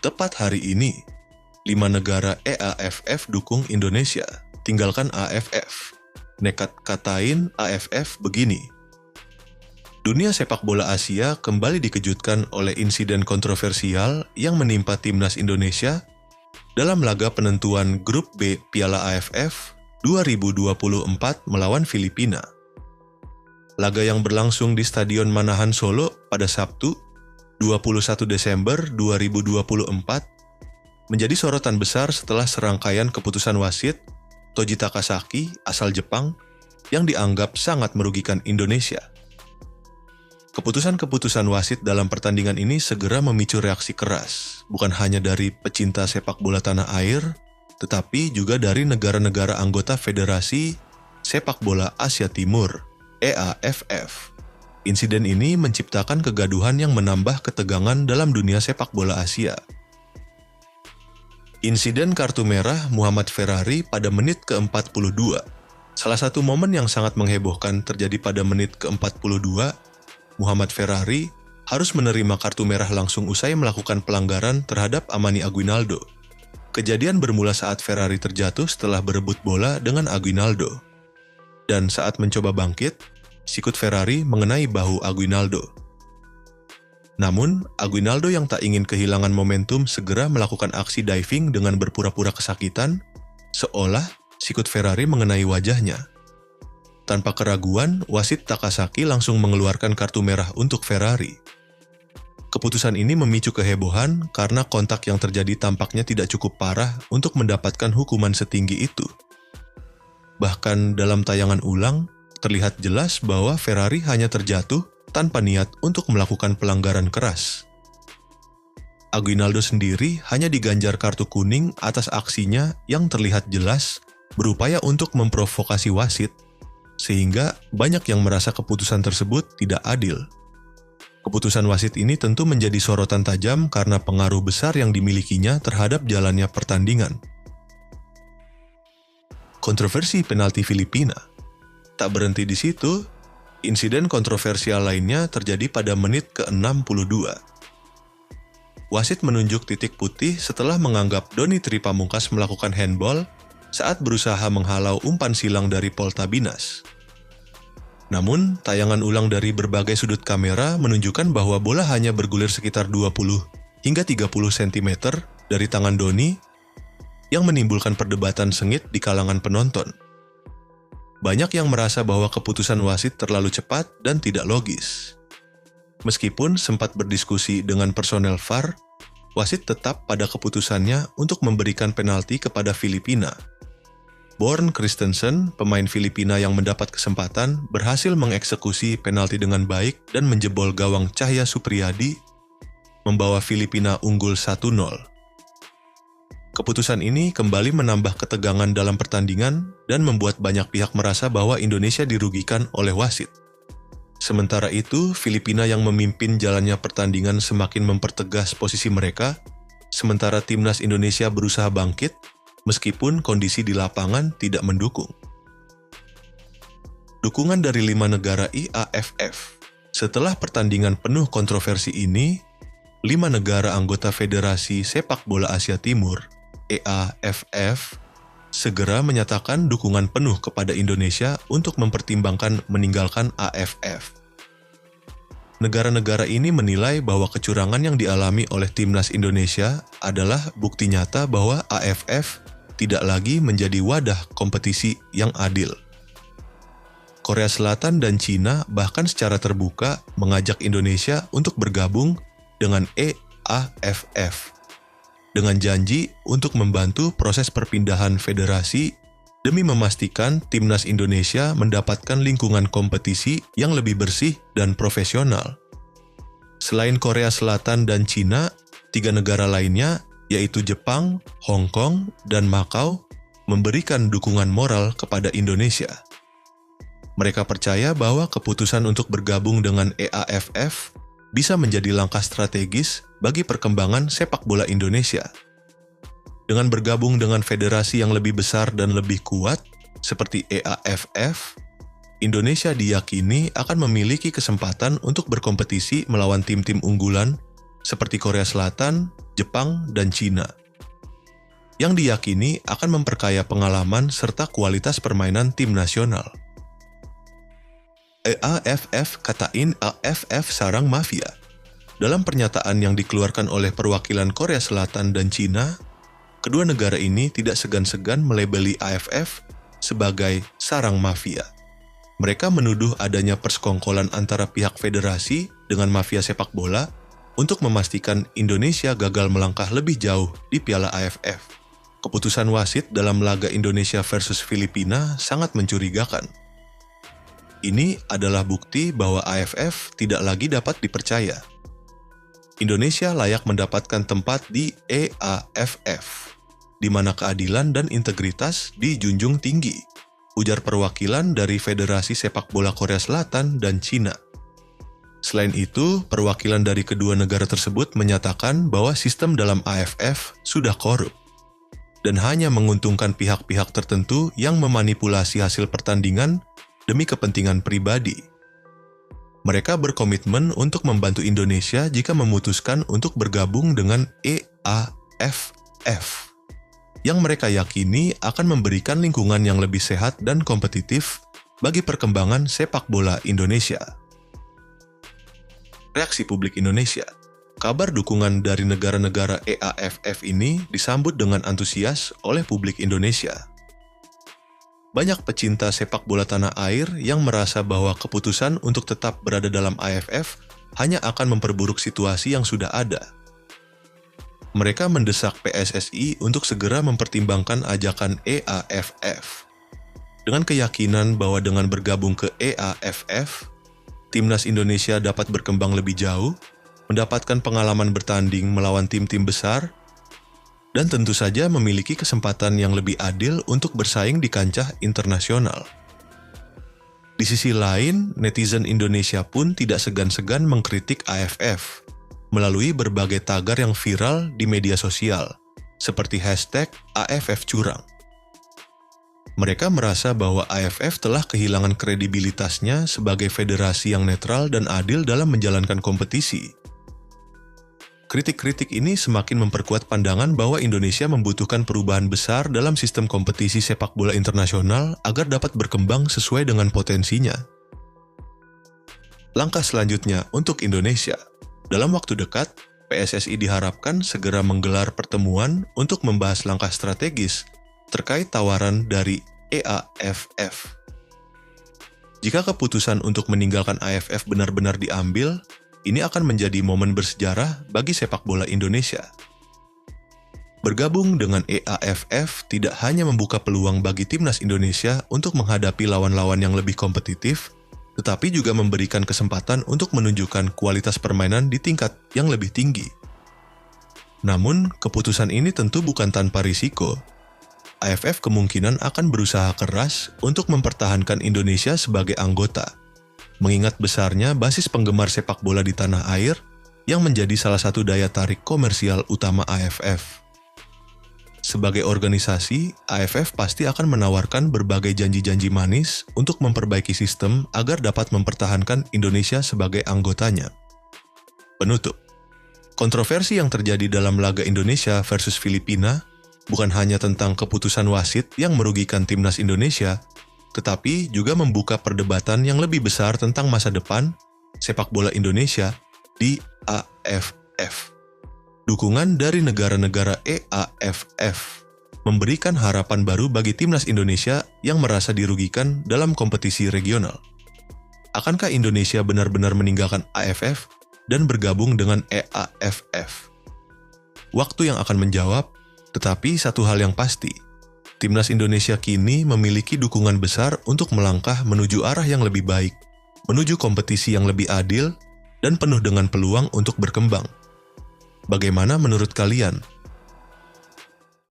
Tepat hari ini, 5 negara EAFF dukung Indonesia, tinggalkan AFF. Nekat katain AFF begini. Dunia sepak bola Asia kembali dikejutkan oleh insiden kontroversial yang menimpa timnas Indonesia dalam laga penentuan Grup B Piala AFF 2024 melawan Filipina. Laga yang berlangsung di Stadion Manahan Solo pada Sabtu, 21 Desember 2024, menjadi sorotan besar setelah serangkaian keputusan wasit Toji Takasaki asal Jepang yang dianggap sangat merugikan Indonesia. Keputusan-keputusan wasit dalam pertandingan ini segera memicu reaksi keras, bukan hanya dari pecinta sepak bola tanah air, tetapi juga dari negara-negara anggota Federasi Sepak Bola Asia Timur, EAFF. Insiden ini menciptakan kegaduhan yang menambah ketegangan dalam dunia sepak bola Asia. Insiden kartu merah Muhammad Ferrari pada menit ke-42. Salah satu momen yang sangat menghebohkan terjadi pada menit ke-42. Muhammad Ferrari harus menerima kartu merah langsung usai melakukan pelanggaran terhadap Amani Aguinaldo. Kejadian bermula saat Ferrari terjatuh setelah berebut bola dengan Aguinaldo. Dan saat mencoba bangkit, sikut Ferrari mengenai bahu Aguinaldo. Namun, Aguinaldo yang tak ingin kehilangan momentum segera melakukan aksi diving dengan berpura-pura kesakitan, seolah sikut Ferrari mengenai wajahnya. Tanpa keraguan, wasit Takasaki langsung mengeluarkan kartu merah untuk Ferrari. Keputusan ini memicu kehebohan karena kontak yang terjadi tampaknya tidak cukup parah untuk mendapatkan hukuman setinggi itu. Bahkan dalam tayangan ulang, terlihat jelas bahwa Ferrari hanya terjatuh tanpa niat untuk melakukan pelanggaran keras. Aguinaldo sendiri hanya diganjar kartu kuning atas aksinya yang terlihat jelas berupaya untuk memprovokasi wasit, sehingga banyak yang merasa keputusan tersebut tidak adil. Keputusan wasit ini tentu menjadi sorotan tajam karena pengaruh besar yang dimilikinya terhadap jalannya pertandingan. Kontroversi penalti Filipina. Tak berhenti di situ, insiden kontroversial lainnya terjadi pada menit ke-62. Wasit menunjuk titik putih setelah menganggap Doni Tripamungkas melakukan handball saat berusaha menghalau umpan silang dari Paul Tabinas. Namun, tayangan ulang dari berbagai sudut kamera menunjukkan bahwa bola hanya bergulir sekitar 20 hingga 30 cm dari tangan Doni yang menimbulkan perdebatan sengit di kalangan penonton. Banyak yang merasa bahwa keputusan wasit terlalu cepat dan tidak logis. Meskipun sempat berdiskusi dengan personel VAR, wasit tetap pada keputusannya untuk memberikan penalti kepada Filipina. Born Christensen, pemain Filipina yang mendapat kesempatan, berhasil mengeksekusi penalti dengan baik dan menjebol gawang Cahya Supriyadi, membawa Filipina unggul 1-0. Keputusan ini kembali menambah ketegangan dalam pertandingan dan membuat banyak pihak merasa bahwa Indonesia dirugikan oleh wasit. Sementara itu, Filipina yang memimpin jalannya pertandingan semakin mempertegas posisi mereka, sementara timnas Indonesia berusaha bangkit, meskipun kondisi di lapangan tidak mendukung. Dukungan dari 5 negara IAFF. Setelah pertandingan penuh kontroversi ini, 5 negara anggota Federasi Sepak Bola Asia Timur, EAFF, segera menyatakan dukungan penuh kepada Indonesia untuk mempertimbangkan meninggalkan AFF. Negara-negara ini menilai bahwa kecurangan yang dialami oleh timnas Indonesia adalah bukti nyata bahwa AFF tidak lagi menjadi wadah kompetisi yang adil. Korea Selatan dan Cina bahkan secara terbuka mengajak Indonesia untuk bergabung dengan EAFF dengan janji untuk membantu proses perpindahan federasi demi memastikan timnas Indonesia mendapatkan lingkungan kompetisi yang lebih bersih dan profesional. Selain Korea Selatan dan Cina, 3 negara lainnya, yaitu Jepang, Hong Kong, dan Makau, memberikan dukungan moral kepada Indonesia. Mereka percaya bahwa keputusan untuk bergabung dengan EAFF bisa menjadi langkah strategis bagi perkembangan sepak bola Indonesia. Dengan bergabung dengan federasi yang lebih besar dan lebih kuat, seperti EAFF, Indonesia diyakini akan memiliki kesempatan untuk berkompetisi melawan tim-tim unggulan seperti Korea Selatan, Jepang, dan Cina, yang diyakini akan memperkaya pengalaman serta kualitas permainan tim nasional. EAFF katain AFF sarang mafia. Dalam pernyataan yang dikeluarkan oleh perwakilan Korea Selatan dan Cina, kedua negara ini tidak segan-segan melabeli AFF sebagai sarang mafia. Mereka menuduh adanya persekongkolan antara pihak federasi dengan mafia sepak bola untuk memastikan Indonesia gagal melangkah lebih jauh di Piala AFF. Keputusan wasit dalam laga Indonesia versus Filipina sangat mencurigakan. Ini adalah bukti bahwa AFF tidak lagi dapat dipercaya. Indonesia layak mendapatkan tempat di EAFF, di mana keadilan dan integritas dijunjung tinggi, ujar perwakilan dari Federasi Sepak Bola Korea Selatan dan Cina. Selain itu, perwakilan dari kedua negara tersebut menyatakan bahwa sistem dalam AFF sudah korup dan hanya menguntungkan pihak-pihak tertentu yang memanipulasi hasil pertandingan demi kepentingan pribadi. Mereka berkomitmen untuk membantu Indonesia jika memutuskan untuk bergabung dengan EAFF, yang mereka yakini akan memberikan lingkungan yang lebih sehat dan kompetitif bagi perkembangan sepak bola Indonesia. Reaksi publik Indonesia. Kabar dukungan dari negara-negara EAFF ini disambut dengan antusias oleh publik Indonesia. Banyak pecinta sepak bola tanah air yang merasa bahwa keputusan untuk tetap berada dalam AFF hanya akan memperburuk situasi yang sudah ada. Mereka mendesak PSSI untuk segera mempertimbangkan ajakan EAFF. Dengan keyakinan bahwa dengan bergabung ke EAFF, Timnas Indonesia dapat berkembang lebih jauh, mendapatkan pengalaman bertanding melawan tim-tim besar, dan tentu saja memiliki kesempatan yang lebih adil untuk bersaing di kancah internasional. Di sisi lain, netizen Indonesia pun tidak segan-segan mengkritik AFF melalui berbagai tagar yang viral di media sosial, seperti hashtag #AFFcurang. Mereka merasa bahwa AFF telah kehilangan kredibilitasnya sebagai federasi yang netral dan adil dalam menjalankan kompetisi. Kritik-kritik ini semakin memperkuat pandangan bahwa Indonesia membutuhkan perubahan besar dalam sistem kompetisi sepak bola internasional agar dapat berkembang sesuai dengan potensinya. Langkah selanjutnya untuk Indonesia. Dalam waktu dekat, PSSI diharapkan segera menggelar pertemuan untuk membahas langkah strategis terkait tawaran dari EAFF. Jika keputusan untuk meninggalkan AFF benar-benar diambil, ini akan menjadi momen bersejarah bagi sepak bola Indonesia. Bergabung dengan EAFF tidak hanya membuka peluang bagi timnas Indonesia untuk menghadapi lawan-lawan yang lebih kompetitif, tetapi juga memberikan kesempatan untuk menunjukkan kualitas permainan di tingkat yang lebih tinggi. Namun, keputusan ini tentu bukan tanpa risiko. AFF kemungkinan akan berusaha keras untuk mempertahankan Indonesia sebagai anggota, mengingat besarnya basis penggemar sepak bola di tanah air yang menjadi salah satu daya tarik komersial utama AFF. Sebagai organisasi, AFF pasti akan menawarkan berbagai janji-janji manis untuk memperbaiki sistem agar dapat mempertahankan Indonesia sebagai anggotanya. Penutup. Kontroversi yang terjadi dalam laga Indonesia versus Filipina bukan hanya tentang keputusan wasit yang merugikan timnas Indonesia, tetapi juga membuka perdebatan yang lebih besar tentang masa depan sepak bola Indonesia di AFF. Dukungan dari negara-negara EAFF memberikan harapan baru bagi timnas Indonesia yang merasa dirugikan dalam kompetisi regional. Akankah Indonesia benar-benar meninggalkan AFF dan bergabung dengan EAFF? Waktu yang akan menjawab. Tetapi satu hal yang pasti, timnas Indonesia kini memiliki dukungan besar untuk melangkah menuju arah yang lebih baik, menuju kompetisi yang lebih adil, dan penuh dengan peluang untuk berkembang. Bagaimana menurut kalian?